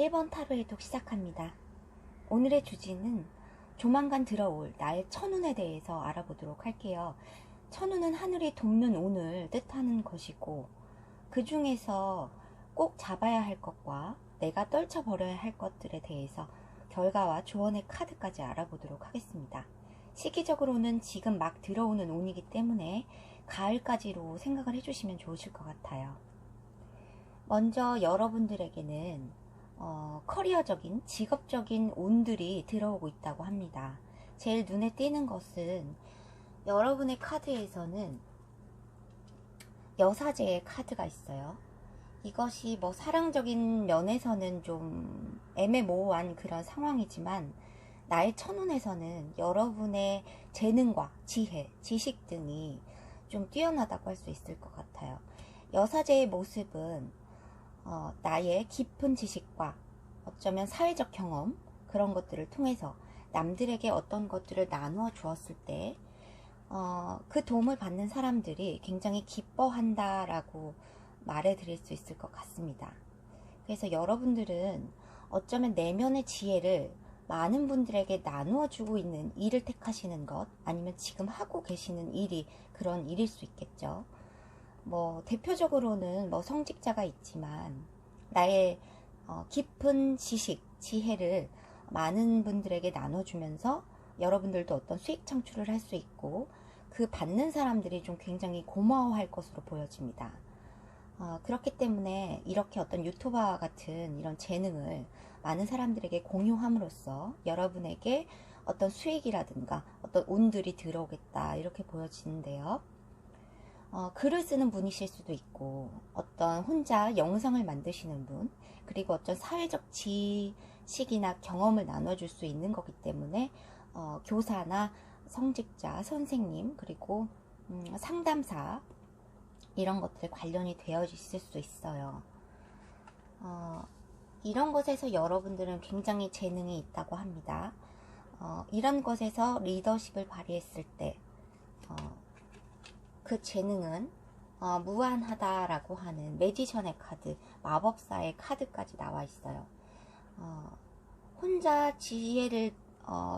1번 타로 해독 시작합니다. 오늘의 주제는 조만간 들어올 나의 천운에 대해서 알아보도록 할게요. 천운은 하늘이 돕는 운을 뜻하는 것이고, 그 중에서 꼭 잡아야 할 것과 내가 떨쳐버려야 할 것들에 대해서 결과와 조언의 카드까지 알아보도록 하겠습니다. 시기적으로는 지금 막 들어오는 운이기 때문에 가을까지로 생각을 해주시면 좋으실 것 같아요. 먼저 여러분들에게는 커리어적인, 직업적인 운들이 들어오고 있다고 합니다. 제일 눈에 띄는 것은 여러분의 카드에서는 여사제의 카드가 있어요. 이것이 뭐 사랑적인 면에서는 좀 애매모호한 그런 상황이지만, 나의 천운에서는 여러분의 재능과 지혜, 지식 등이 좀 뛰어나다고 할 수 있을 것 같아요. 여사제의 모습은 나의 깊은 지식과 어쩌면 사회적 경험, 그런 것들을 통해서 남들에게 어떤 것들을 나누어 주었을 때 그 도움을 받는 사람들이 굉장히 기뻐한다라고 말해 드릴 수 있을 것 같습니다. 그래서 여러분들은 어쩌면 내면의 지혜를 많은 분들에게 나누어 주고 있는 일을 택하시는 것, 아니면 지금 하고 계시는 일이 그런 일일 수 있겠죠. 뭐 대표적으로는 뭐 성직자가 있지만, 나의 깊은 지식, 지혜를 많은 분들에게 나눠주면서 여러분들도 어떤 수익 창출을 할 수 있고, 그 받는 사람들이 좀 굉장히 고마워할 것으로 보여집니다. 그렇기 때문에 이렇게 어떤 유튜버 같은 이런 재능을 많은 사람들에게 공유함으로써 여러분에게 어떤 수익이라든가 어떤 운들이 들어오겠다, 이렇게 보여지는데요. 글을 쓰는 분이실 수도 있고, 어떤 혼자 영상을 만드시는 분, 그리고 어떤 사회적 지식이나 경험을 나눠줄 수 있는 거기 때문에 교사나 성직자, 선생님, 그리고 상담사, 이런 것들 관련이 되어 있을 수 있어요. 이런 것에서 여러분들은 굉장히 재능이 있다고 합니다. 이런 것에서 리더십을 발휘했을 때 그 재능은 무한하다라고 하는 매지션의 카드, 마법사의 카드까지 나와 있어요. 혼자 지혜를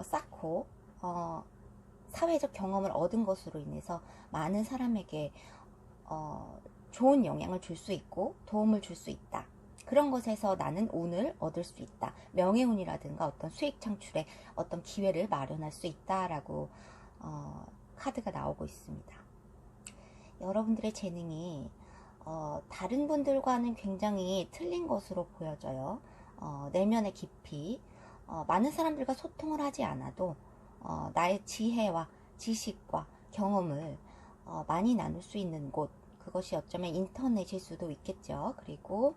쌓고 사회적 경험을 얻은 것으로 인해서 많은 사람에게 좋은 영향을 줄 수 있고 도움을 줄 수 있다. 그런 것에서 나는 운을 얻을 수 있다. 명예운이라든가 어떤 수익 창출의 어떤 기회를 마련할 수 있다라고 카드가 나오고 있습니다. 여러분들의 재능이 다른 분들과는 굉장히 틀린 것으로 보여져요. 내면의 깊이, 많은 사람들과 소통을 하지 않아도 나의 지혜와 지식과 경험을 많이 나눌 수 있는 곳, 그것이 어쩌면 인터넷일 수도 있겠죠. 그리고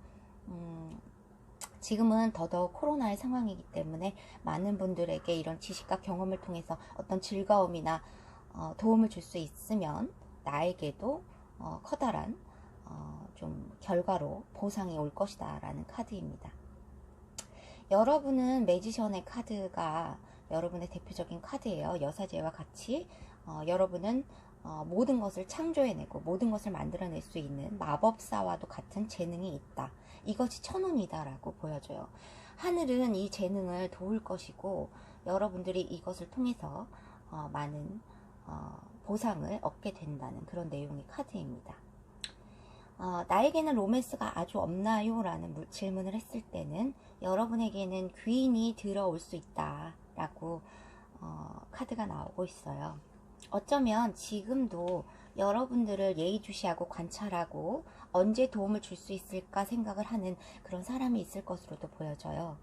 지금은 더더욱 코로나의 상황이기 때문에 많은 분들에게 이런 지식과 경험을 통해서 어떤 즐거움이나 도움을 줄 수 있으면 나에게도 커다란 좀 결과로 보상이 올 것이다 라는 카드입니다. 여러분은 매지션의 카드가 여러분의 대표적인 카드예요. 여사제와 같이 여러분은 모든 것을 창조해내고 모든 것을 만들어낼 수 있는 마법사와도 같은 재능이 있다. 이것이 천운이다 라고 보여줘요. 하늘은 이 재능을 도울 것이고 여러분들이 이것을 통해서 많은 보상을 얻게 된다는 그런 내용의 카드입니다. 나에게는 로맨스가 아주 없나요? 라는 질문을 했을 때는 여러분에게는 귀인이 들어올 수 있다 라고 카드가 나오고 있어요. 어쩌면 지금도 여러분들을 예의주시하고 관찰하고 언제 도움을 줄 수 있을까 생각을 하는 그런 사람이 있을 것으로도 보여져요.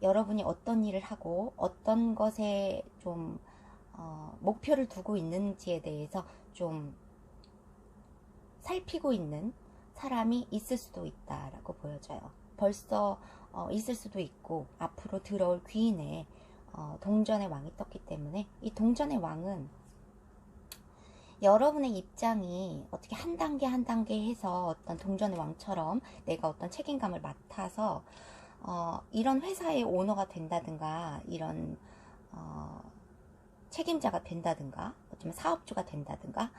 여러분이 어떤 일을 하고 어떤 것에 좀 목표를 두고 있는지에 대해서 좀 살피고 있는 사람이 있을 수도 있다라고 보여져요. 벌써 있을 수도 있고 앞으로 들어올 귀인의 동전의 왕이 떴기 때문에 이 동전의 왕은 여러분의 입장이 어떻게 한 단계 한 단계 해서 어떤 동전의 왕처럼 내가 어떤 책임감을 맡아서 이런 회사의 오너가 된다든가 이런 책임자가 된다든가 어쩌면 사업주가 된다든가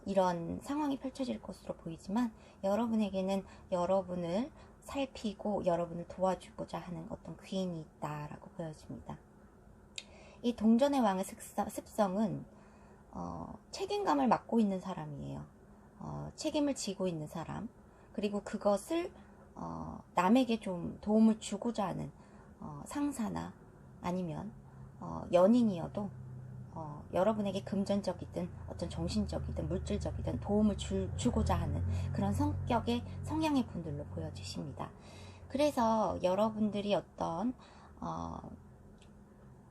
이런 상황이 펼쳐질 것으로 보이지만 여러분에게는 여러분을 살피고 여러분을 도와주고자 하는 어떤 귀인이 있다라고 보여집니다. 이 동전의 왕의 습성은 책임감을 맡고 있는 사람이에요. 책임을 지고 있는 사람, 그리고 그것을 남에게 좀 도움을 주고자 하는 상사나 아니면 연인이어도 여러분에게 금전적이든 어떤 정신적이든 물질적이든 도움을 주고자 하는 그런 성격의 성향의 분들로 보여지십니다. 그래서 여러분들이 어떤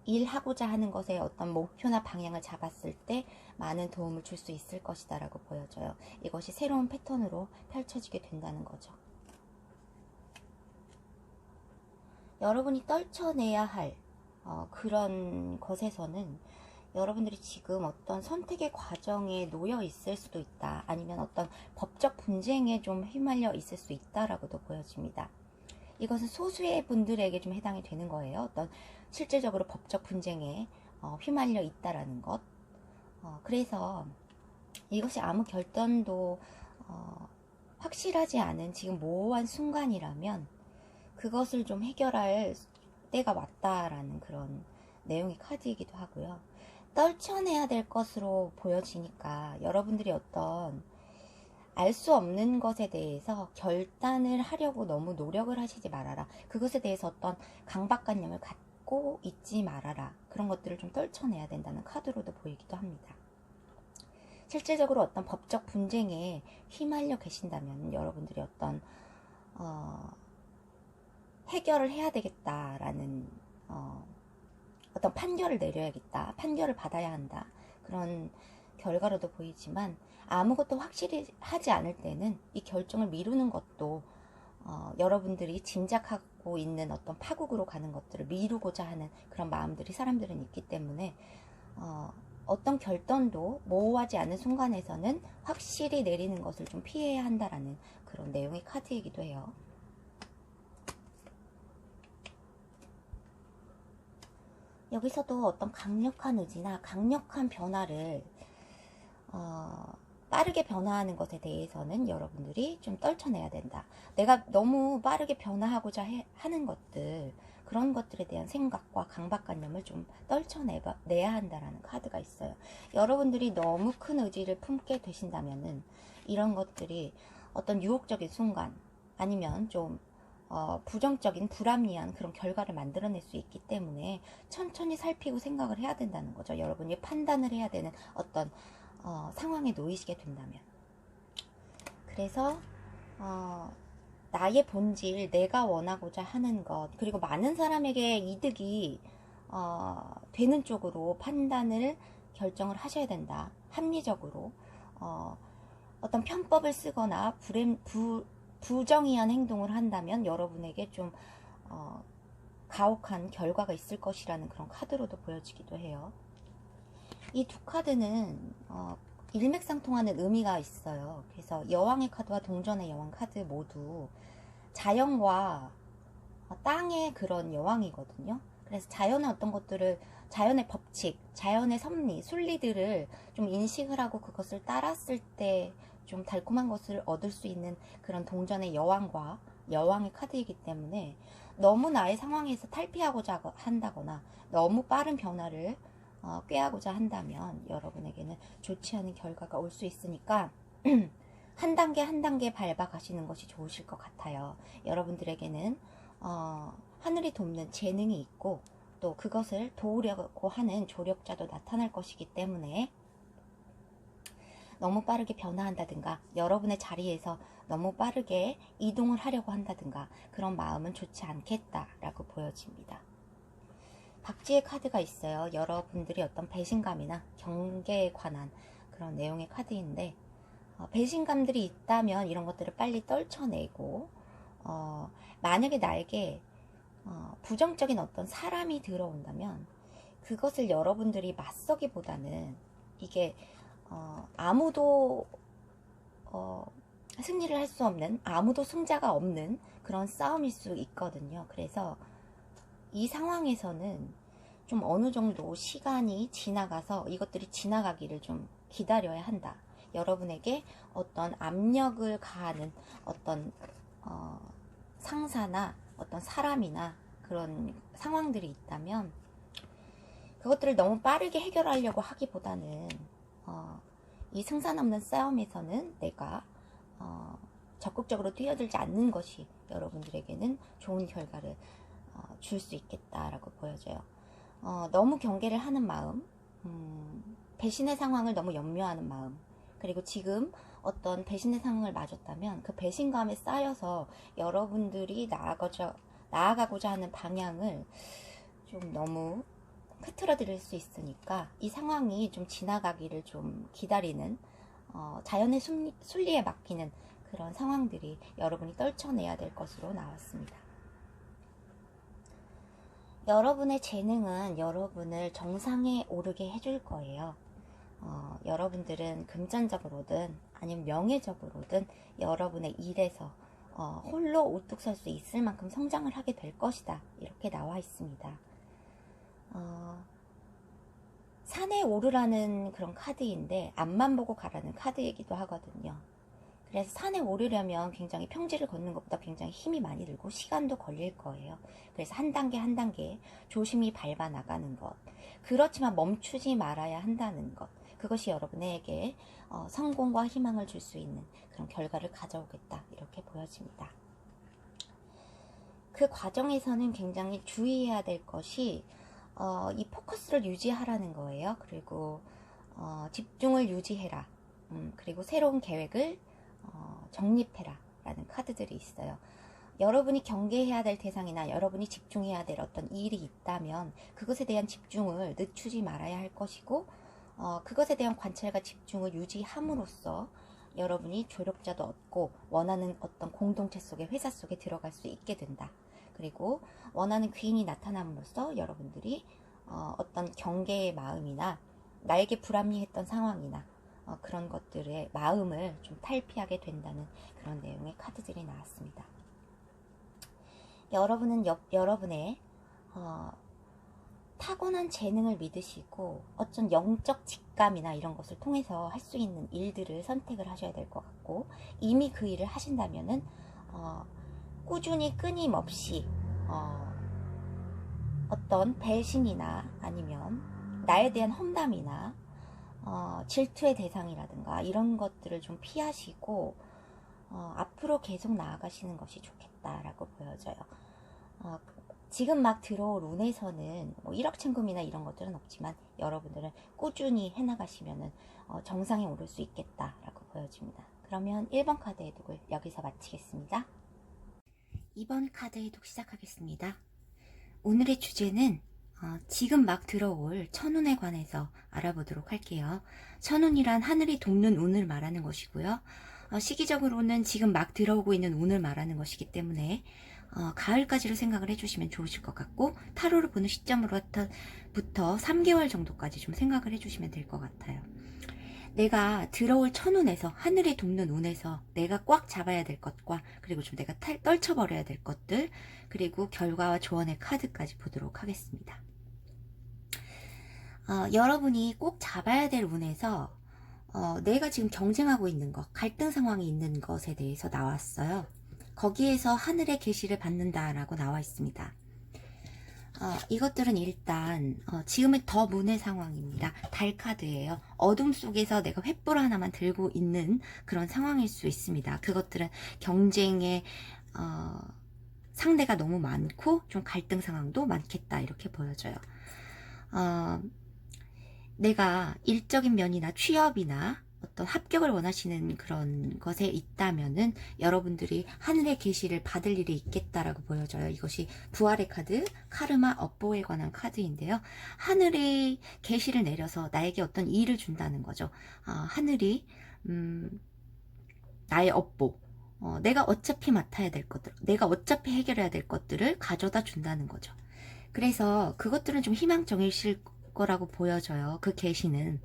일하고자 하는 것에 어떤 목표나 방향을 잡았을 때 많은 도움을 줄 수 있을 것이다 라고 보여져요. 이것이 새로운 패턴으로 펼쳐지게 된다는 거죠. 여러분이 떨쳐내야 할 그런 것에서는 여러분들이 지금 어떤 선택의 과정에 놓여 있을 수도 있다. 아니면 어떤 법적 분쟁에 좀 휘말려 있을 수 있다라고도 보여집니다. 이것은 소수의 분들에게 좀 해당이 되는 거예요. 어떤 실질적으로 법적 분쟁에 휘말려 있다라는 것. 그래서 이것이 아무 결단도 확실하지 않은 지금 모호한 순간이라면 그것을 좀 해결할 때가 왔다라는 그런 내용의 카드이기도 하고요. 떨쳐내야 될 것으로 보여지니까 여러분들이 어떤 알 수 없는 것에 대해서 결단을 하려고 너무 노력을 하시지 말아라. 그것에 대해서 어떤 강박관념을 갖고 있지 말아라. 그런 것들을 좀 떨쳐내야 된다는 카드로도 보이기도 합니다. 실질적으로 어떤 법적 분쟁에 휘말려 계신다면 여러분들이 어떤 해결을 해야 되겠다라는 어떤 판결을 내려야겠다, 판결을 받아야 한다, 그런 결과로도 보이지만 아무것도 확실히 하지 않을 때는 이 결정을 미루는 것도 여러분들이 짐작하고 있는 어떤 파국으로 가는 것들을 미루고자 하는 그런 마음들이 사람들은 있기 때문에 어떤 결단도 모호하지 않은 순간에서는 확실히 내리는 것을 좀 피해야 한다라는 그런 내용의 카드이기도 해요. 여기서도 어떤 강력한 의지나 강력한 변화를 빠르게 변화하는 것에 대해서는 여러분들이 좀 떨쳐내야 된다. 내가 너무 빠르게 변화하고자 하는 것들, 그런 것들에 대한 생각과 강박관념을 좀 떨쳐내야 한다라는 카드가 있어요. 여러분들이 너무 큰 의지를 품게 되신다면은 이런 것들이 어떤 유혹적인 순간 아니면 좀 부정적인 불합리한 그런 결과를 만들어낼 수 있기 때문에 천천히 살피고 생각을 해야 된다는 거죠. 여러분이 판단을 해야 되는 어떤 상황에 놓이시게 된다면. 그래서 나의 본질, 내가 원하고자 하는 것, 그리고 많은 사람에게 이득이 되는 쪽으로 판단을 결정을 하셔야 된다. 합리적으로 어떤 편법을 쓰거나 부정의한 행동을 한다면 여러분에게 좀 가혹한 결과가 있을 것이라는 그런 카드로도 보여지기도 해요. 이 두 카드는 일맥상통하는 의미가 있어요. 그래서 여왕의 카드와 동전의 여왕 카드 모두 자연과 땅의 그런 여왕이거든요. 그래서 자연의 어떤 것들을, 자연의 법칙, 자연의 섭리, 순리들을 좀 인식을 하고 그것을 따랐을 때 좀 달콤한 것을 얻을 수 있는 그런 동전의 여왕과 여왕의 카드이기 때문에 너무 나의 상황에서 탈피하고자 한다거나 너무 빠른 변화를 꾀하고자 한다면 여러분에게는 좋지 않은 결과가 올 수 있으니까 한 단계 한 단계 밟아 가시는 것이 좋으실 것 같아요. 여러분들에게는 하늘이 돕는 재능이 있고 또 그것을 도우려고 하는 조력자도 나타날 것이기 때문에 너무 빠르게 변화한다든가 여러분의 자리에서 너무 빠르게 이동을 하려고 한다든가 그런 마음은 좋지 않겠다라고 보여집니다. 박쥐의 카드가 있어요. 여러분들이 어떤 배신감이나 경계에 관한 그런 내용의 카드인데 배신감들이 있다면 이런 것들을 빨리 떨쳐내고 만약에 나에게 부정적인 어떤 사람이 들어온다면 그것을 여러분들이 맞서기보다는 이게 아무도 승리를 할 수 없는, 아무도 승자가 없는 그런 싸움일 수 있거든요. 그래서 이 상황에서는 좀 어느 정도 시간이 지나가서 이것들이 지나가기를 좀 기다려야 한다. 여러분에게 어떤 압력을 가하는 어떤 상사나 어떤 사람이나 그런 상황들이 있다면 그것들을 너무 빠르게 해결하려고 하기보다는 이 승산 없는 싸움에서는 내가 적극적으로 뛰어들지 않는 것이 여러분들에게는 좋은 결과를 줄 수 있겠다라고 보여져요. 너무 경계를 하는 마음, 배신의 상황을 너무 염려하는 마음, 그리고 지금 어떤 배신의 상황을 맞았다면 그 배신감에 쌓여서 여러분들이 나아가고자 하는 방향을 좀 너무 흐트러뜨릴 수 있으니까 이 상황이 좀 지나가기를 좀 기다리는 자연의 순리에 맡기는 그런 상황들이 여러분이 떨쳐내야 될 것으로 나왔습니다. 여러분의 재능은 여러분을 정상에 오르게 해줄 거예요. 여러분들은 금전적으로든 아니면 명예적으로든 여러분의 일에서 홀로 우뚝 설 수 있을 만큼 성장을 하게 될 것이다. 이렇게 나와 있습니다. 산에 오르라는 그런 카드인데 앞만 보고 가라는 카드이기도 하거든요. 그래서 산에 오르려면 굉장히 평지를 걷는 것보다 굉장히 힘이 많이 들고 시간도 걸릴 거예요. 그래서 한 단계 한 단계 조심히 밟아 나가는 것. 그렇지만 멈추지 말아야 한다는 것. 그것이 여러분에게 성공과 희망을 줄 수 있는 그런 결과를 가져오겠다. 이렇게 보여집니다. 그 과정에서는 굉장히 주의해야 될 것이 이 포커스를 유지하라는 거예요. 그리고 집중을 유지해라. 그리고 새로운 계획을 정립해라 라는 카드들이 있어요. 여러분이 경계해야 될 대상이나 여러분이 집중해야 될 어떤 일이 있다면 그것에 대한 집중을 늦추지 말아야 할 것이고 그것에 대한 관찰과 집중을 유지함으로써 여러분이 조력자도 얻고 원하는 어떤 공동체 속에 회사 속에 들어갈 수 있게 된다. 그리고 원하는 귀인이 나타남으로써 여러분들이 어떤 경계의 마음이나 나에게 불합리했던 상황이나 그런 것들의 마음을 좀 탈피하게 된다는 그런 내용의 카드들이 나왔습니다. 여러분은 여러분의 타고난 재능을 믿으시고 어떤 영적 직감이나 이런 것을 통해서 할 수 있는 일들을 선택을 하셔야 될 것 같고 이미 그 일을 하신다면은 꾸준히 끊임없이 어떤 배신이나 아니면 나에 대한 험담이나 질투의 대상이라든가 이런 것들을 좀 피하시고 앞으로 계속 나아가시는 것이 좋겠다라고 보여져요. 지금 막 들어올 운에서는 뭐 1억 천금이나 이런 것들은 없지만 여러분들은 꾸준히 해나가시면은 정상에 오를 수 있겠다라고 보여집니다. 그러면 1번 카드 해독을 여기서 마치겠습니다. 2번 카드 해독 시작하겠습니다. 오늘의 주제는 지금 막 들어올 천운에 관해서 알아보도록 할게요. 천운이란 하늘이 돕는 운을 말하는 것이고요. 시기적으로는 지금 막 들어오고 있는 운을 말하는 것이기 때문에 가을까지로 생각을 해주시면 좋으실 것 같고, 타로를 보는 시점으로부터 3개월 정도까지 좀 생각을 해주시면 될 것 같아요. 내가 들어올 천운에서, 하늘이 돕는 운에서 내가 꽉 잡아야 될 것과, 그리고 좀 내가 떨쳐버려야 될 것들, 그리고 결과와 조언의 카드까지 보도록 하겠습니다. 여러분이 꼭 잡아야 될 운에서 내가 지금 경쟁하고 있는 것, 갈등 상황이 있는 것에 대해서 나왔어요. 거기에서 하늘의 계시를 받는다라고 나와 있습니다. 이것들은 일단 지금의 더 문의 상황입니다. 달 카드예요. 어둠 속에서 내가 횃불 하나만 들고 있는 그런 상황일 수 있습니다. 그것들은 경쟁의 상대가 너무 많고 좀 갈등 상황도 많겠다, 이렇게 보여져요. 내가 일적인 면이나 취업이나 어떤 합격을 원하시는 그런 것에 있다면은 여러분들이 하늘의 계시를 받을 일이 있겠다라고 보여져요. 이것이 부활의 카드, 카르마, 업보에 관한 카드인데요. 하늘의 계시를 내려서 나에게 어떤 일을 준다는 거죠. 하늘이 나의 업보, 내가 어차피 맡아야 될 것들, 내가 어차피 해결해야 될 것들을 가져다 준다는 거죠. 그래서 그것들은 좀 희망적이실 거라고 보여져요. 그 계시는.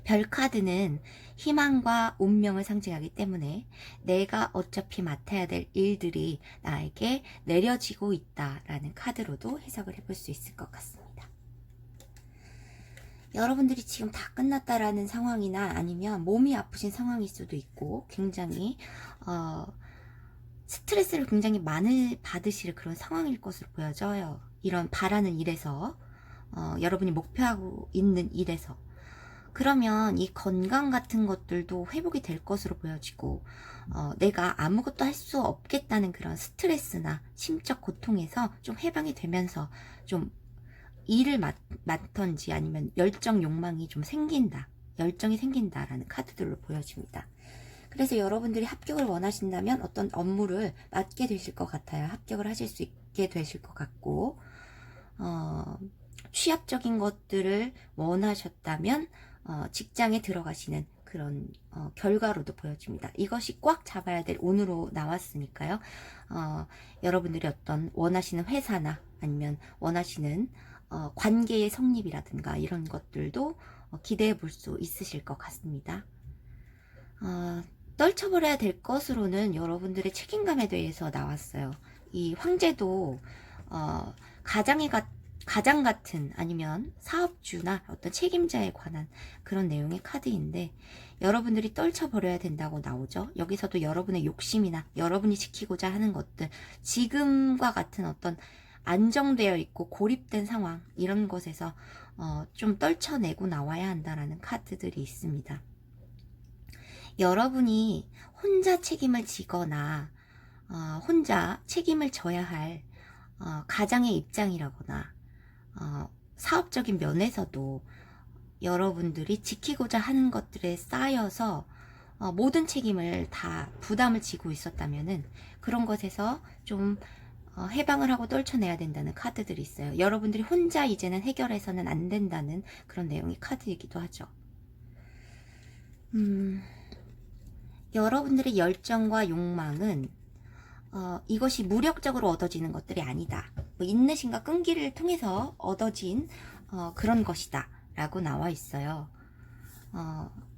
별카드는 희망과 운명을 상징하기 때문에 내가 어차피 맡아야 될 일들이 나에게 내려지고 있다라는 카드로도 해석을 해볼 수 있을 것 같습니다. 여러분들이 지금 다 끝났다라는 상황이나 아니면 몸이 아프신 상황일 수도 있고, 굉장히 스트레스를 굉장히 많이 받으실 그런 상황일 것으로 보여져요. 이런 바라는 일에서, 여러분이 목표하고 있는 일에서. 그러면 이 건강 같은 것들도 회복이 될 것으로 보여지고, 내가 아무것도 할 수 없겠다는 그런 스트레스나 심적 고통에서 좀 해방이 되면서 좀 일을 맡던지 아니면 열정 욕망이 좀 생긴다, 열정이 생긴다라는 카드들로 보여집니다. 그래서 여러분들이 합격을 원하신다면 어떤 업무를 맡게 되실 것 같아요. 합격을 하실 수 있게 되실 것 같고, 취업적인 것들을 원하셨다면 직장에 들어가시는 그런 결과로도 보여집니다. 이것이 꽉 잡아야 될 운으로 나왔으니까요. 여러분들이 어떤 원하시는 회사나 아니면 원하시는 관계의 성립이라든가 이런 것들도 기대해 볼 수 있으실 것 같습니다. 떨쳐버려야 될 것으로는 여러분들의 책임감에 대해서 나왔어요. 이 황제도 가장 같은, 아니면 사업주나 어떤 책임자에 관한 그런 내용의 카드인데, 여러분들이 떨쳐버려야 된다고 나오죠. 여기서도 여러분의 욕심이나 여러분이 지키고자 하는 것들, 지금과 같은 어떤 안정되어 있고 고립된 상황, 이런 것에서 좀 떨쳐내고 나와야 한다라는 카드들이 있습니다. 여러분이 혼자 책임을 지거나 혼자 책임을 져야 할 가장의 입장이라거나 사업적인 면에서도 여러분들이 지키고자 하는 것들에 쌓여서 모든 책임을 다 부담을 지고 있었다면은 그런 것에서 좀 해방을 하고 떨쳐내야 된다는 카드들이 있어요. 여러분들이 혼자 이제는 해결해서는 안 된다는 그런 내용의 카드이기도 하죠. 여러분들의 열정과 욕망은 이것이 무력적으로 얻어지는 것들이 아니다. 인내심과 끈기를 통해서 얻어진 그런 것이다 라고 나와 있어요.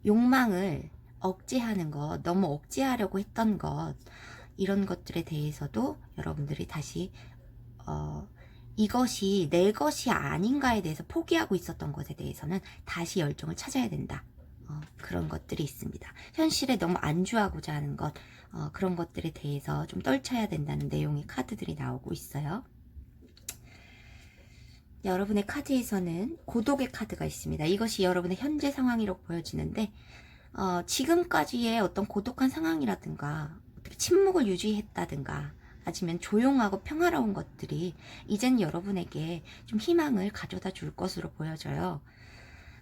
욕망을 억제하는 것, 너무 억제하려고 했던 것, 이런 것들에 대해서도 여러분들이 다시 이것이 내 것이 아닌가에 대해서 포기하고 있었던 것에 대해서는 다시 열정을 찾아야 된다. 그런 것들이 있습니다. 현실에 너무 안주하고자 하는 것, 그런 것들에 대해서 좀 떨쳐야 된다는 내용의 카드들이 나오고 있어요. 여러분의 카드에서는 고독의 카드가 있습니다. 이것이 여러분의 현재 상황이라고 보여지는데, 지금까지의 어떤 고독한 상황이라든가 어떻게 침묵을 유지했다든가 아니면 조용하고 평화로운 것들이 이젠 여러분에게 좀 희망을 가져다 줄 것으로 보여져요.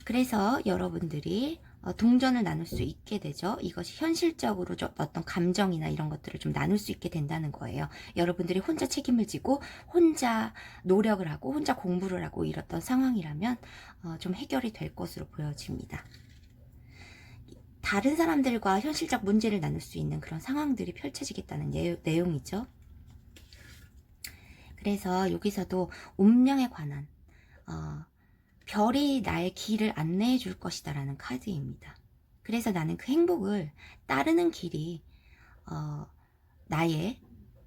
그래서 여러분들이 동전을 나눌 수 있게 되죠. 이것이 현실적으로 좀 어떤 감정이나 이런 것들을 좀 나눌 수 있게 된다는 거예요. 여러분들이 혼자 책임을 지고 혼자 노력을 하고 혼자 공부를 하고 이랬던 상황이라면 좀 해결이 될 것으로 보여집니다. 다른 사람들과 현실적 문제를 나눌 수 있는 그런 상황들이 펼쳐지겠다는 내용이죠. 그래서 여기서도 운명에 관한 별이 나의 길을 안내해 줄 것이다 라는 카드입니다. 그래서 나는 그 행복을 따르는 길이 나의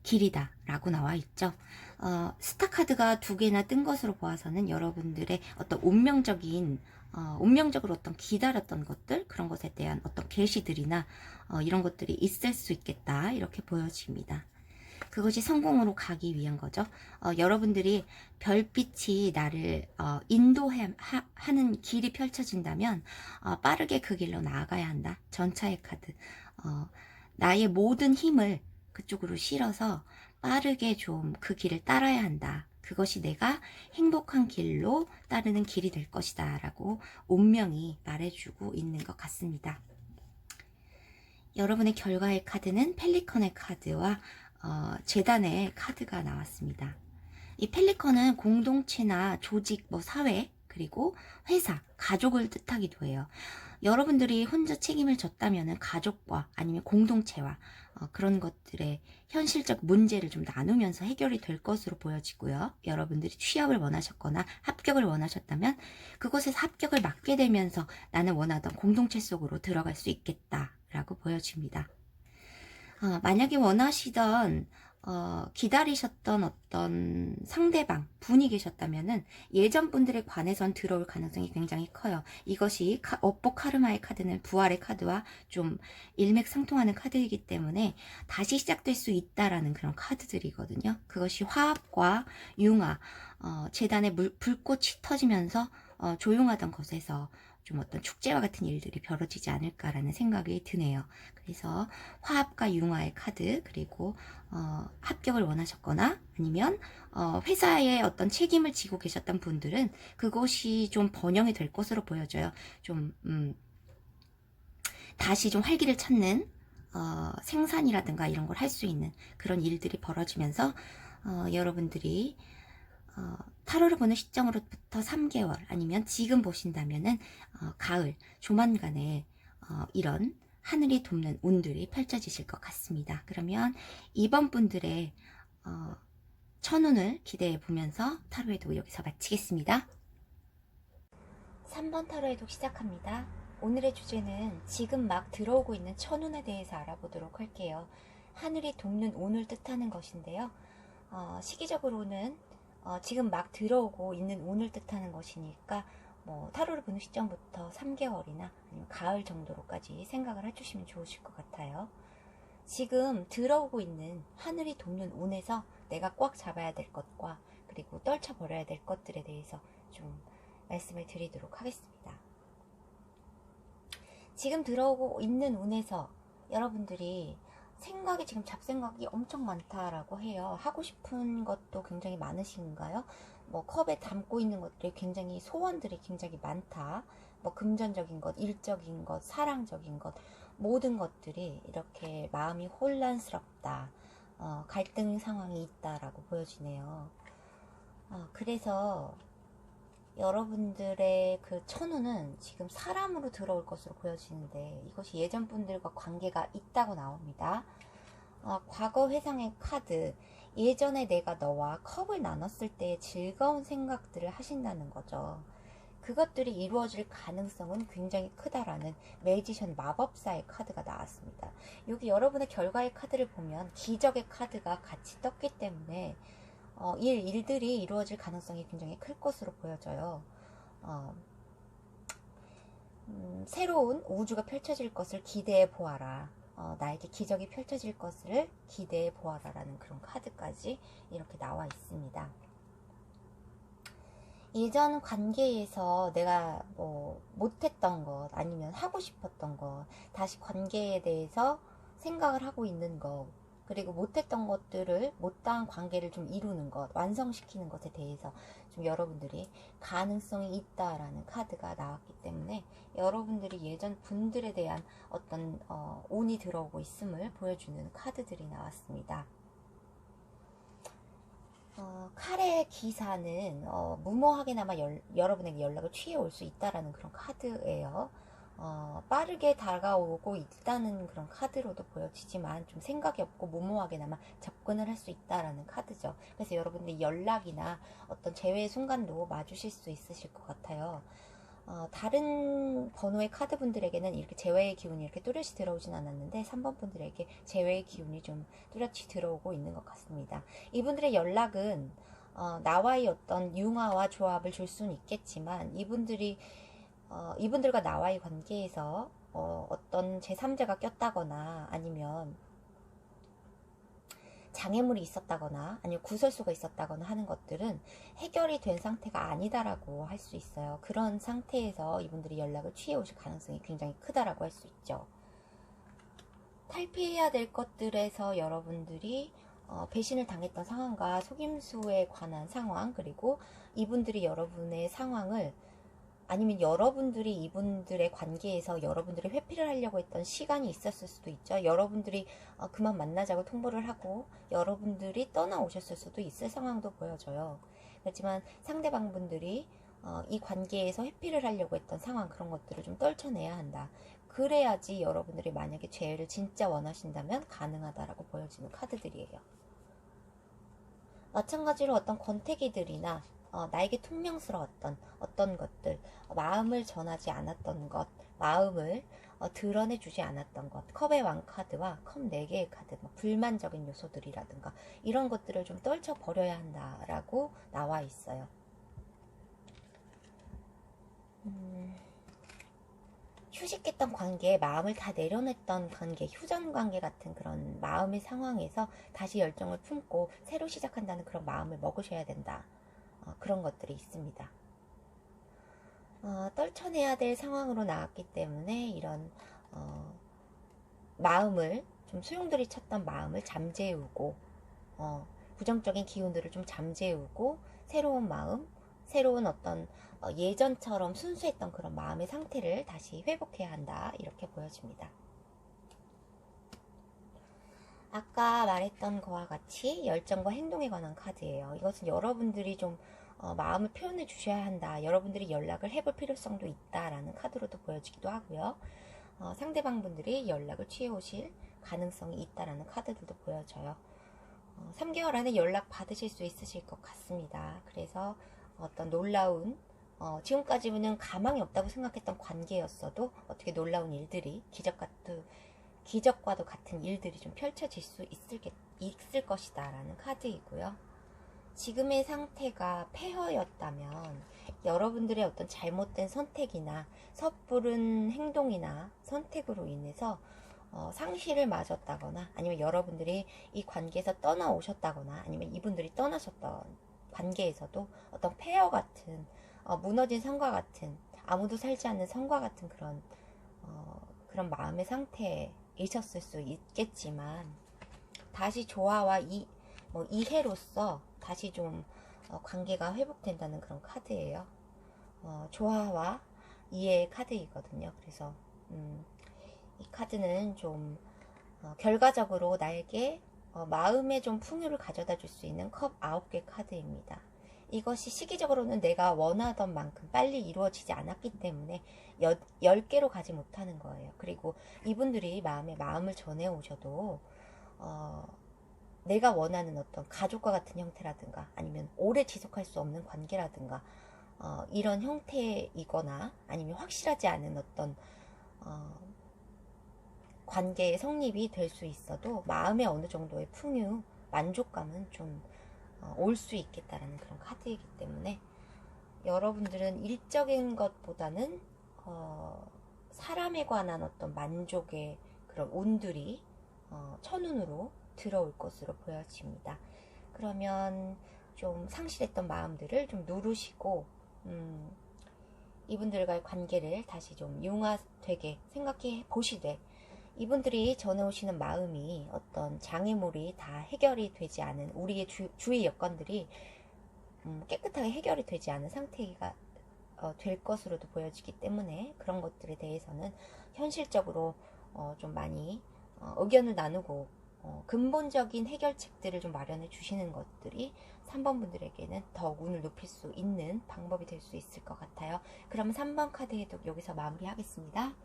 길이다 라고 나와 있죠. 스타 카드가 2개나 뜬 것으로 보아서는 여러분들의 어떤 운명적으로 어떤 기다렸던 것들, 그런 것에 대한 어떤 계시들이나 이런 것들이 있을 수 있겠다 이렇게 보여집니다. 그것이 성공으로 가기 위한 거죠. 여러분들이 별빛이 나를 인도하는 길이 펼쳐진다면 빠르게 그 길로 나아가야 한다. 전차의 카드. 나의 모든 힘을 그쪽으로 실어서 빠르게 좀 그 길을 따라야 한다. 그것이 내가 행복한 길로 따르는 길이 될 것이다 라고 운명이 말해주고 있는 것 같습니다. 여러분의 결과의 카드는 펠리컨의 카드와 재단의 카드가 나왔습니다. 이 펠리컨은 공동체나 조직, 사회, 그리고 회사, 가족을 뜻하기도 해요. 여러분들이 혼자 책임을 졌다면 가족과 아니면 공동체와 그런 것들의 현실적 문제를 좀 나누면서 해결이 될 것으로 보여지고요. 여러분들이 취업을 원하셨거나 합격을 원하셨다면 그곳에서 합격을 맞게 되면서 나는 원하던 공동체 속으로 들어갈 수 있겠다라고 보여집니다. 만약에 원하시던 기다리셨던 어떤 상대방 분이 계셨다면은 예전 분들에 관해선 들어올 가능성이 굉장히 커요. 이것이 업보 카르마의 카드는 부활의 카드와 좀 일맥상통하는 카드이기 때문에 다시 시작될 수 있다라는 그런 카드들이거든요. 그것이 화합과 융화, 재단에 불꽃이 터지면서 조용하던 것에서 좀 어떤 축제와 같은 일들이 벌어지지 않을까라는 생각이 드네요. 그래서 화합과 융화의 카드, 그리고 합격을 원하셨거나 아니면 회사의 어떤 책임을 지고 계셨던 분들은 그것이 좀 번영이 될 것으로 보여져요. 좀 다시 좀 활기를 찾는 생산이라든가 이런 걸 할 수 있는 그런 일들이 벌어지면서 여러분들이 타로를 보는 시점으로부터 3개월 아니면 지금 보신다면은 가을 조만간에 이런 하늘이 돕는 운들이 펼쳐지실 것 같습니다. 그러면 이번 분들의 천운을 기대해 보면서 타로의 독 여기서 마치겠습니다. 3번 타로의 독 시작합니다. 오늘의 주제는 지금 막 들어오고 있는 천운에 대해서 알아보도록 할게요. 하늘이 돕는 운을 뜻하는 것인데요. 시기적으로는 지금 막 들어오고 있는 운을 뜻하는 것이니까 타로를 보는 시점부터 3개월이나 아니면 가을 정도로까지 생각을 해주시면 좋으실 것 같아요. 지금 들어오고 있는 하늘이 돕는 운에서 내가 꽉 잡아야 될 것과 그리고 떨쳐버려야 될 것들에 대해서 좀 말씀을 드리도록 하겠습니다. 지금 들어오고 있는 운에서 여러분들이 생각이 지금 잡생각이 엄청 많다라고 해요. 하고 싶은 것도 굉장히 많으신가요? 컵에 담고 있는 것들이 굉장히 소원들이 굉장히 많다. 금전적인 것, 일적인 것, 사랑적인 것 모든 것들이 이렇게 마음이 혼란스럽다. 갈등 상황이 있다라고 보여지네요. 그래서 여러분들의 그 천운은 지금 사람으로 들어올 것으로 보여지는데 이것이 예전 분들과 관계가 있다고 나옵니다. 과거 회상의 카드, 예전에 내가 너와 컵을 나눴을 때 즐거운 생각들을 하신다는 거죠. 그것들이 이루어질 가능성은 굉장히 크다라는 매지션 마법사의 카드가 나왔습니다. 여기 여러분의 결과의 카드를 보면 기적의 카드가 같이 떴기 때문에 일들이 이루어질 가능성이 굉장히 클 것으로 보여져요. 새로운 우주가 펼쳐질 것을 기대해 보아라. 나에게 기적이 펼쳐질 것을 기대해 보아라 라는 그런 카드까지 이렇게 나와 있습니다. 예전 관계에서 내가 못했던 것 아니면 하고 싶었던 것 다시 관계에 대해서 생각을 하고 있는 것 그리고 못했던 것들을, 못다한 관계를 좀 이루는 것, 완성시키는 것에 대해서 좀 여러분들이 가능성이 있다라는 카드가 나왔기 때문에 여러분들이 예전 분들에 대한 어떤 운이 들어오고 있음을 보여주는 카드들이 나왔습니다. 칼의 기사는 무모하게나마 여러분에게 연락을 취해 올 수 있다라는 그런 카드예요. 빠르게 다가오고 있다는 그런 카드로도 보여지지만 좀 생각이 없고 무모하게나마 접근을 할 수 있다라는 카드죠. 그래서 여러분들 연락이나 어떤 재회의 순간도 맞으실 수 있으실 것 같아요. 다른 번호의 카드 분들에게는 이렇게 재회의 기운이 이렇게 뚜렷이 들어오진 않았는데 3번 분들에게 재회의 기운이 좀 뚜렷이 들어오고 있는 것 같습니다. 이분들의 연락은 나와의 어떤 융화와 조합을 줄 수는 있겠지만 이분들과 나와의 관계에서 어떤 제3자가 꼈다거나 아니면 장애물이 있었다거나 아니면 구설수가 있었다거나 하는 것들은 해결이 된 상태가 아니다라고 할 수 있어요. 그런 상태에서 이분들이 연락을 취해 오실 가능성이 굉장히 크다라고 할 수 있죠. 탈피해야 될 것들에서 여러분들이 배신을 당했던 상황과 속임수에 관한 상황, 그리고 이분들이 여러분의 상황을, 아니면 여러분들이 이분들의 관계에서 여러분들이 회피를 하려고 했던 시간이 있었을 수도 있죠. 여러분들이 그만 만나자고 통보를 하고 여러분들이 떠나오셨을 수도 있을 상황도 보여져요. 그렇지만 상대방 분들이 이 관계에서 회피를 하려고 했던 상황, 그런 것들을 좀 떨쳐내야 한다. 그래야지 여러분들이 만약에 재회를 진짜 원하신다면 가능하다라고 보여지는 카드들이에요. 마찬가지로 어떤 권태기들이나 나에게 퉁명스러웠던 어떤 것들, 마음을 전하지 않았던 것, 마음을 드러내주지 않았던 것, 컵의 왕 카드와 컵 4개의 카드, 불만적인 요소들이라든가 이런 것들을 좀 떨쳐버려야 한다라고 나와 있어요. 휴식했던 관계에 마음을 다 내려냈던 관계, 휴전 관계 같은 그런 마음의 상황에서 다시 열정을 품고 새로 시작한다는 그런 마음을 먹으셔야 된다. 그런 것들이 있습니다. 떨쳐내야 될 상황으로 나왔기 때문에 이런 마음을 좀 소용돌이 쳤던 마음을 잠재우고 부정적인 기운들을 좀 잠재우고 새로운 마음, 새로운 어떤 예전처럼 순수했던 그런 마음의 상태를 다시 회복해야 한다, 이렇게 보여집니다. 아까 말했던 것과 같이 열정과 행동에 관한 카드예요. 이것은 여러분들이 좀 마음을 표현해 주셔야 한다, 여러분들이 연락을 해볼 필요성도 있다라는 카드로도 보여지기도 하고요. 상대방 분들이 연락을 취해 오실 가능성이 있다라는 카드들도 보여져요. 3개월 안에 연락 받으실 수 있으실 것 같습니다. 그래서 어떤 놀라운 지금까지는 가망이 없다고 생각했던 관계였어도 어떻게 놀라운 일들이 기적과도 같은 일들이 좀 펼쳐질 수 있을 것이다 라는 카드이고요. 지금의 상태가 폐허였다면 여러분들의 어떤 잘못된 선택이나 섣부른 행동이나 선택으로 인해서 상실을 맞았다거나 아니면 여러분들이 이 관계에서 떠나오셨다거나 아니면 이분들이 떠나셨던 관계에서도 어떤 폐허 같은 무너진 성과 같은, 아무도 살지 않는 성과 같은 그런 마음의 상태이셨을 수 있겠지만 다시 조화와 이해로서 다시 좀 관계가 회복된다는 그런 카드예요. 조화와 이해의 카드이거든요. 그래서 이 카드는 좀 결과적으로 나에게 마음에 좀 풍요를 가져다 줄 수 있는 컵 9개 카드입니다. 이것이 시기적으로는 내가 원하던 만큼 빨리 이루어지지 않았기 때문에 10개로 가지 못하는 거예요. 그리고 이분들이 마음을 전해 오셔도 내가 원하는 어떤 가족과 같은 형태라든가 아니면 오래 지속할 수 없는 관계라든가 이런 형태이거나 아니면 확실하지 않은 어떤 관계의 성립이 될 수 있어도 마음의 어느 정도의 풍요, 만족감은 좀 올 수 있겠다라는 그런 카드이기 때문에 여러분들은 일적인 것보다는 사람에 관한 어떤 만족의 그런 운들이 천운으로 들어올 것으로 보여집니다. 그러면 좀 상실했던 마음들을 좀 누르시고 이분들과의 관계를 다시 좀 융화되게 생각해 보시되 이분들이 전해오시는 마음이 어떤 장애물이 다 해결이 되지 않은 우리의 주위 여건들이 깨끗하게 해결이 되지 않은 상태가 될 것으로도 보여지기 때문에 그런 것들에 대해서는 현실적으로 좀 많이 의견을 나누고 근본적인 해결책들을 좀 마련해 주시는 것들이 3번 분들에게는 더욱 운을 높일 수 있는 방법이 될 수 있을 것 같아요. 그럼 3번 카드 해독 여기서 마무리하겠습니다.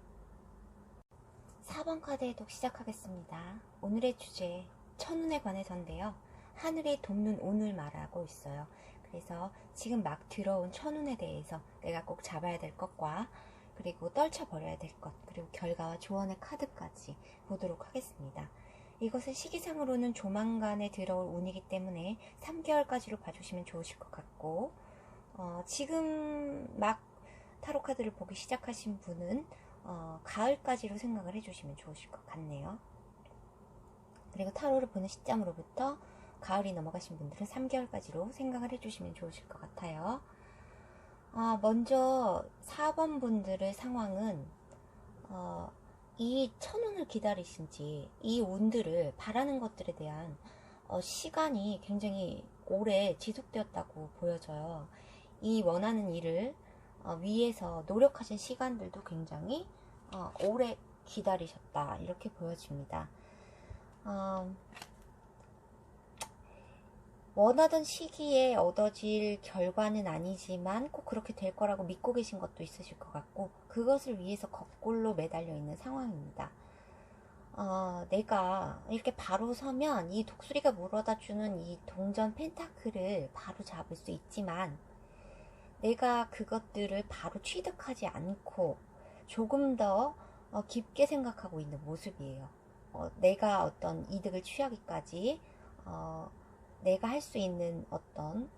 4번 카드 해독 시작하겠습니다. 오늘의 주제 천운에 관해서인데요. 하늘이 돕는 운을 말하고 있어요. 그래서 지금 막 들어온 천운에 대해서 내가 꼭 잡아야 될 것과 그리고 떨쳐버려야 될 것, 그리고 결과와 조언의 카드까지 보도록 하겠습니다. 이것은 시기상으로는 조만간에 들어올 운이기 때문에 3개월까지로 봐주시면 좋으실 것 같고, 지금 막 타로 카드를 보기 시작하신 분은 가을까지로 생각을 해주시면 좋으실 것 같네요. 그리고 타로를 보는 시점으로부터 가을이 넘어가신 분들은 3개월까지로 생각을 해주시면 좋으실 것 같아요. 먼저 4번 분들의 상황은 이 천운을 기다리신지 이 운들을 바라는 것들에 대한 시간이 굉장히 오래 지속되었다고 보여져요. 이 원하는 일을 위해서 노력하신 시간들도 굉장히 오래 기다리셨다 이렇게 보여집니다. 원하던 시기에 얻어질 결과는 아니지만 꼭 그렇게 될 거라고 믿고 계신 것도 있으실 것 같고 그것을 위해서 거꾸로 매달려 있는 상황입니다. 내가 이렇게 바로 서면 이 독수리가 물어다 주는 이 동전 펜타클을 바로 잡을 수 있지만 내가 그것들을 바로 취득하지 않고 조금 더 깊게 생각하고 있는 모습이에요. 내가 어떤 이득을 취하기까지 내가 할 수 있는 어떤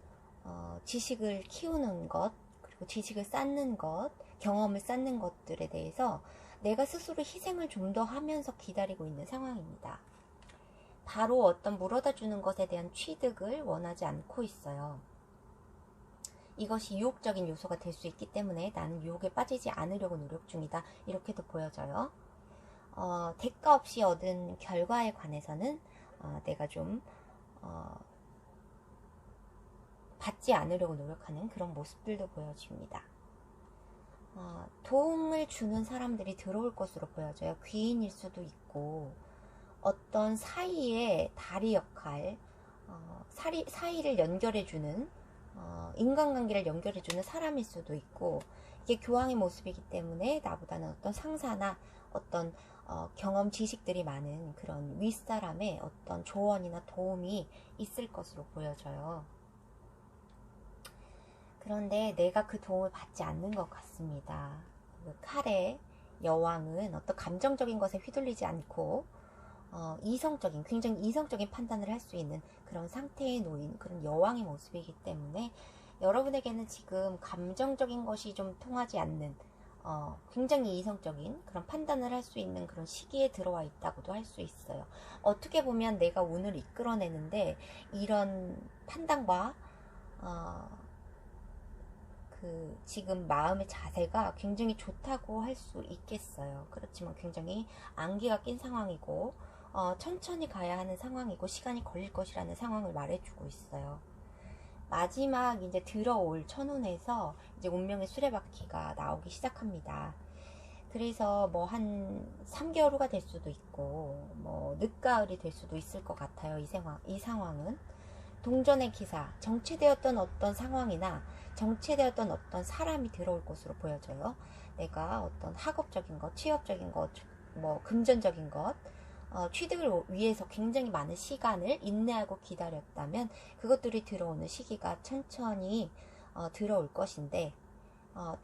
지식을 키우는 것, 그리고 지식을 쌓는 것, 경험을 쌓는 것들에 대해서 내가 스스로 희생을 좀 더 하면서 기다리고 있는 상황입니다. 바로 어떤 물어다 주는 것에 대한 취득을 원하지 않고 있어요. 이것이 유혹적인 요소가 될 수 있기 때문에 나는 유혹에 빠지지 않으려고 노력 중이다. 이렇게도 보여져요. 대가 없이 얻은 결과에 관해서는 내가 좀 받지 않으려고 노력하는 그런 모습들도 보여집니다. 도움을 주는 사람들이 들어올 것으로 보여져요. 귀인일 수도 있고 어떤 사이의 다리 역할, 사이를 연결해주는 인간관계를 연결해주는 사람일 수도 있고 이게 교황의 모습이기 때문에 나보다는 어떤 상사나 어떤 경험 지식들이 많은 그런 윗사람의 어떤 조언이나 도움이 있을 것으로 보여져요. 그런데 내가 그 도움을 받지 않는 것 같습니다. 그 칼의 여왕은 어떤 감정적인 것에 휘둘리지 않고 이성적인, 굉장히 이성적인 판단을 할 수 있는 그런 상태에 놓인 그런 여왕의 모습이기 때문에 여러분에게는 지금 감정적인 것이 좀 통하지 않는 굉장히 이성적인 그런 판단을 할 수 있는 그런 시기에 들어와 있다고도 할 수 있어요. 어떻게 보면 내가 운을 이끌어내는데 이런 판단과 지금 마음의 자세가 굉장히 좋다고 할 수 있겠어요. 그렇지만 굉장히 안개가 낀 상황이고 천천히 가야 하는 상황이고 시간이 걸릴 것이라는 상황을 말해주고 있어요. 마지막 이제 들어올 천운에서 이제 운명의 수레바퀴가 나오기 시작합니다. 그래서 뭐 한 3개월 후가 될 수도 있고 뭐 늦가을이 될 수도 있을 것 같아요. 이 상황은 동전의 기사, 정체되었던 어떤 상황이나 정체되었던 어떤 사람이 들어올 것으로 보여져요. 내가 어떤 학업적인 것, 취업적인 것, 뭐 금전적인 것, 취득을 위해서 굉장히 많은 시간을 인내하고 기다렸다면 그것들이 들어오는 시기가 천천히 들어올 것인데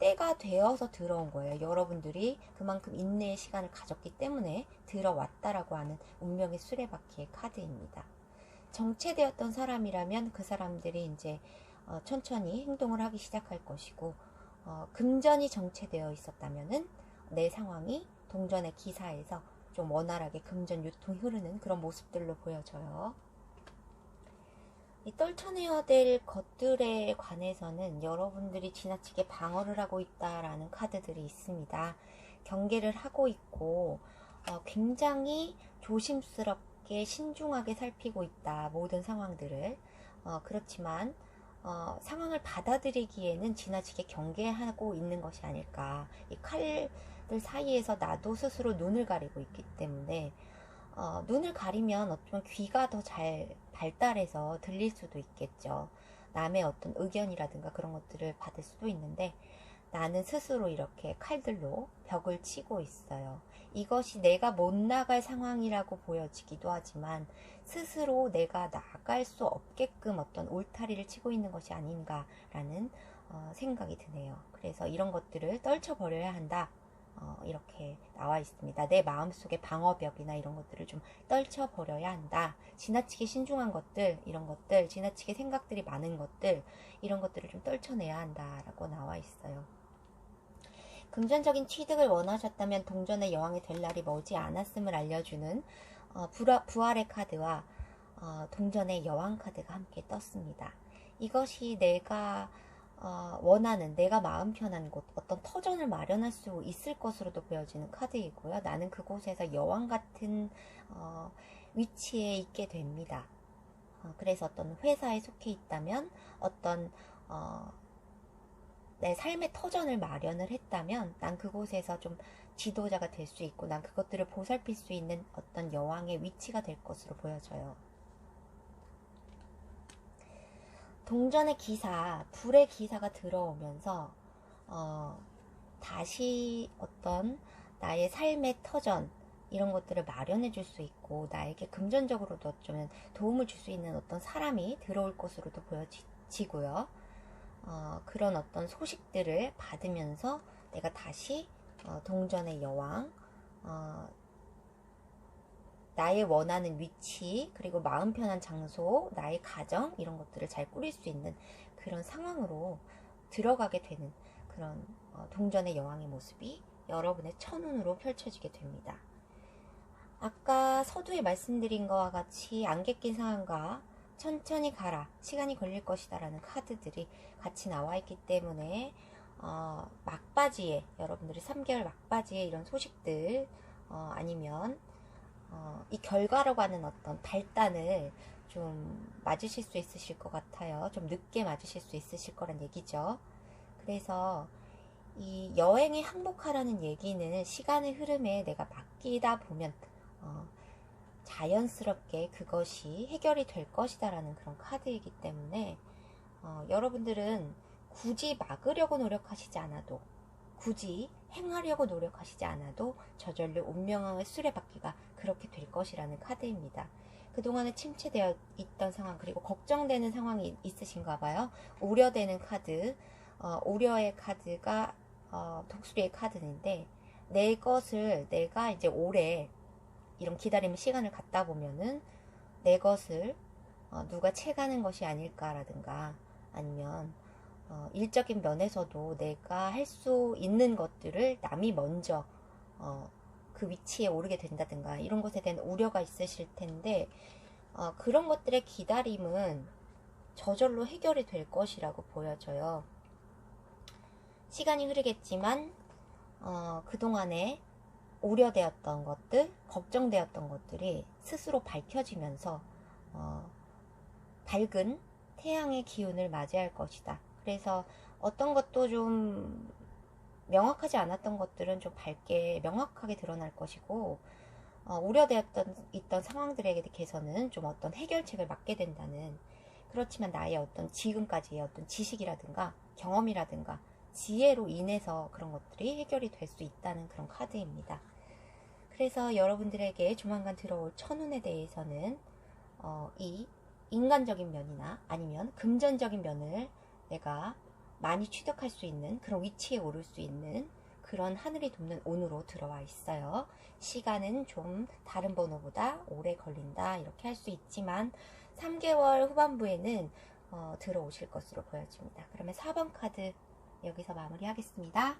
때가 되어서 들어온 거예요. 여러분들이 그만큼 인내의 시간을 가졌기 때문에 들어왔다라고 하는 운명의 수레바퀴의 카드입니다. 정체되었던 사람이라면 그 사람들이 이제 천천히 행동을 하기 시작할 것이고 금전이 정체되어 있었다면은 내 상황이 동전의 기사에서 좀 원활하게 금전 유통이 흐르는 그런 모습들로 보여져요. 이 떨쳐내야 될 것들에 관해서는 여러분들이 지나치게 방어를 하고 있다라는 카드들이 있습니다. 경계를 하고 있고 굉장히 조심스럽게 신중하게 살피고 있다. 모든 상황들을. 그렇지만 상황을 받아들이기에는 지나치게 경계하고 있는 것이 아닐까. 이 칼들 사이에서 나도 스스로 눈을 가리고 있기 때문에 눈을 가리면 어쩌면 귀가 더 잘 발달해서 들릴 수도 있겠죠. 남의 어떤 의견이라든가 그런 것들을 받을 수도 있는데 나는 스스로 이렇게 칼들로 벽을 치고 있어요. 이것이 내가 못 나갈 상황이라고 보여지기도 하지만 스스로 내가 나갈 수 없게끔 어떤 울타리를 치고 있는 것이 아닌가라는 생각이 드네요. 그래서 이런 것들을 떨쳐버려야 한다. 이렇게 나와 있습니다. 내 마음속의 방어벽이나 이런 것들을 좀 떨쳐버려야 한다. 지나치게 신중한 것들, 이런 것들, 지나치게 생각들이 많은 것들, 이런 것들을 좀 떨쳐내야 한다라고 나와 있어요. 금전적인 취득을 원하셨다면 동전의 여왕이 될 날이 머지 않았음을 알려주는 부활의 카드와 동전의 여왕 카드가 함께 떴습니다. 이것이 내가 원하는, 내가 마음 편한 곳, 어떤 터전을 마련할 수 있을 것으로도 보여지는 카드이고요. 나는 그곳에서 여왕 같은 위치에 있게 됩니다. 그래서 어떤 회사에 속해 있다면, 어떤 내 삶의 터전을 마련을 했다면 난 그곳에서 좀 지도자가 될 수 있고 난 그것들을 보살필 수 있는 어떤 여왕의 위치가 될 것으로 보여져요. 동전의 기사, 불의 기사가 들어오면서 다시 어떤 나의 삶의 터전 이런 것들을 마련해 줄 수 있고 나에게 금전적으로도 어쩌면 도움을 줄 수 있는 어떤 사람이 들어올 것으로도 보여지고요. 그런 어떤 소식들을 받으면서 내가 다시 동전의 여왕, 나의 원하는 위치, 그리고 마음 편한 장소, 나의 가정 이런 것들을 잘 꾸릴 수 있는 그런 상황으로 들어가게 되는 그런 동전의 여왕의 모습이 여러분의 첫눈으로 펼쳐지게 됩니다. 아까 서두에 말씀드린 것과 같이 안개 낀 상황과 천천히 가라, 시간이 걸릴 것이다 라는 카드들이 같이 나와 있기 때문에 막바지에, 여러분들이 3개월 막바지에 이런 소식들 아니면 이 결과로 가는 어떤 발단을 좀 맞으실 수 있으실 것 같아요. 좀 늦게 맞으실 수 있으실 거란 얘기죠. 그래서 이 여행에 항복하라는 얘기는 시간의 흐름에 내가 맡기다 보면 자연스럽게 그것이 해결이 될 것이다 라는 그런 카드이기 때문에 여러분들은 굳이 막으려고 노력하시지 않아도, 굳이 행하려고 노력하시지 않아도 저절로 운명의 수레바퀴가 그렇게 될 것이라는 카드입니다. 그동안에 침체되어 있던 상황, 그리고 걱정되는 상황이 있으신가 봐요. 우려되는 카드, 우려의 카드가 독수리의 카드인데, 내 것을 내가 이제 오래 이런 기다림의 시간을 갖다 보면은 내 것을 누가 채가는 것이 아닐까라든가, 아니면 일적인 면에서도 내가 할 수 있는 것들을 남이 먼저 그 위치에 오르게 된다든가 이런 것에 대한 우려가 있으실 텐데 그런 것들의 기다림은 저절로 해결이 될 것이라고 보여져요. 시간이 흐르겠지만 그동안에 우려되었던 것들, 걱정되었던 것들이 스스로 밝혀지면서 밝은 태양의 기운을 맞이할 것이다. 그래서 어떤 것도 좀 명확하지 않았던 것들은 좀 밝게 명확하게 드러날 것이고 우려되었던 있던 상황들에 대해서는 좀 어떤 해결책을 맡게 된다는, 그렇지만 나의 어떤 지금까지의 어떤 지식이라든가 경험이라든가 지혜로 인해서 그런 것들이 해결이 될 수 있다는 그런 카드입니다. 그래서 여러분들에게 조만간 들어올 천운에 대해서는 이 인간적인 면이나 아니면 금전적인 면을 내가 많이 취득할 수 있는 그런 위치에 오를 수 있는 그런 하늘이 돕는 운으로 들어와 있어요. 시간은 좀 다른 번호보다 오래 걸린다 이렇게 할 수 있지만 3개월 후반부에는 들어오실 것으로 보여집니다. 그러면 4번 카드 여기서 마무리하겠습니다.